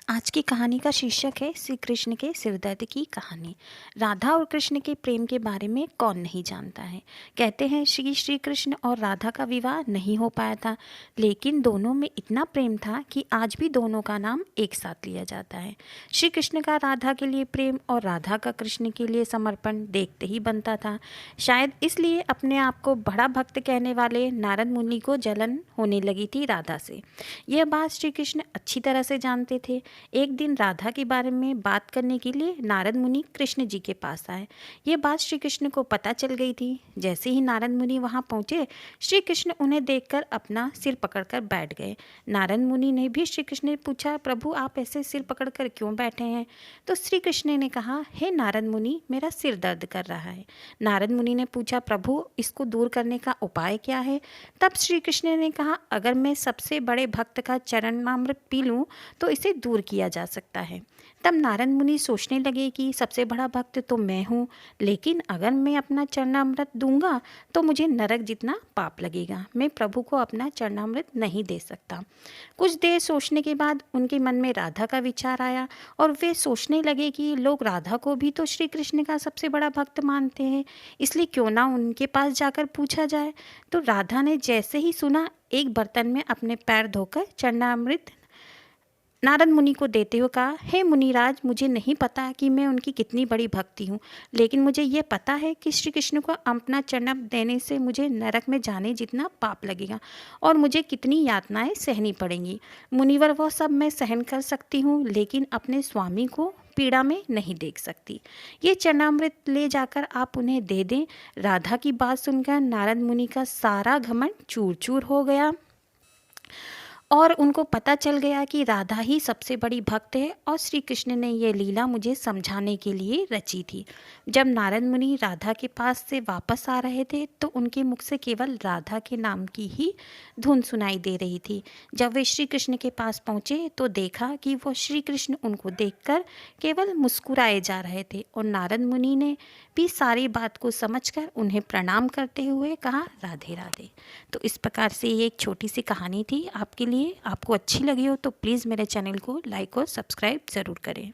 आज की कहानी का शीर्षक है श्री कृष्ण के सिरदर्द की कहानी। राधा और कृष्ण के प्रेम के बारे में कौन नहीं जानता है। कहते हैं श्री कृष्ण और राधा का विवाह नहीं हो पाया था, लेकिन दोनों में इतना प्रेम था कि आज भी दोनों का नाम एक साथ लिया जाता है। श्री कृष्ण का राधा के लिए प्रेम और राधा का कृष्ण के लिए समर्पण देखते ही बनता था। शायद इसलिए अपने आप को बड़ा भक्त कहने वाले नारद मुनि को जलन होने लगी थी राधा से। यह बात श्री कृष्ण अच्छी तरह से जानते थे। एक दिन राधा के बारे में बात करने के लिए नारद मुनि कृष्ण जी के पास आए। ये बात श्री कृष्ण को पता चल गई थी। जैसे ही नारद मुनि वहाँ पहुँचे, श्री कृष्ण उन्हें देखकर अपना सिर पकड़कर बैठ गए। नारद मुनि ने भी श्री कृष्ण ने पूछा, प्रभु आप ऐसे सिर पकड़कर क्यों बैठे हैं? तो श्री कृष्ण ने कहा, हे नारद मुनि, मेरा सिर दर्द कर रहा है। नारद मुनि ने पूछा, प्रभु इसको दूर करने का उपाय क्या है? तब श्री कृष्ण ने कहा, अगर मैं सबसे बड़े भक्त का चरणामृत पी लूँ तो इसे दूर किया जा सकता है। तब नारद मुनि सोचने लगे कि सबसे बड़ा भक्त तो मैं हूँ, लेकिन अगर मैं अपना चरणामृत दूंगा तो मुझे नरक जितना पाप लगेगा। मैं प्रभु को अपना चरणामृत नहीं दे सकता। कुछ देर सोचने के बाद उनके मन में राधा का विचार आया और वे सोचने लगे कि लोग राधा को भी तो श्री कृष्ण का सबसे बड़ा भक्त मानते हैं, इसलिए क्यों ना उनके पास जाकर पूछा जाए। तो राधा ने जैसे ही सुना, एक बर्तन में अपने पैर धोकर चरणामृत नारद मुनि को देते हुए कहा, हे मुनिराज, मुझे नहीं पता कि मैं उनकी कितनी बड़ी भक्ति हूँ, लेकिन मुझे ये पता है कि श्री कृष्ण को अपना चरण देने से मुझे नरक में जाने जितना पाप लगेगा और मुझे कितनी यातनाएं सहनी पड़ेंगी। मुनिवर, वह सब मैं सहन कर सकती हूँ, लेकिन अपने स्वामी को पीड़ा में नहीं देख सकती। ये चरणामृत ले जाकर आप उन्हें दे दें। राधा की बात सुनकर नारद मुनि का सारा घमंड चूर चूर हो गया और उनको पता चल गया कि राधा ही सबसे बड़ी भक्त है और श्री कृष्ण ने यह लीला मुझे समझाने के लिए रची थी। जब नारद मुनि राधा के पास से वापस आ रहे थे तो उनके मुख से केवल राधा के नाम की ही धुन सुनाई दे रही थी। जब वे श्री कृष्ण के पास पहुँचे तो देखा कि वो श्री कृष्ण उनको देखकर केवल मुस्कुराए जा रहे थे और नारद मुनि ने भी सारी बात को समझकर उन्हें प्रणाम करते हुए कहा, राधे राधे। तो इस प्रकार से ये एक छोटी सी कहानी थी आपके लिए। आपको अच्छी लगी हो तो प्लीज़ मेरे चैनल को लाइक और सब्सक्राइब ज़रूर करें।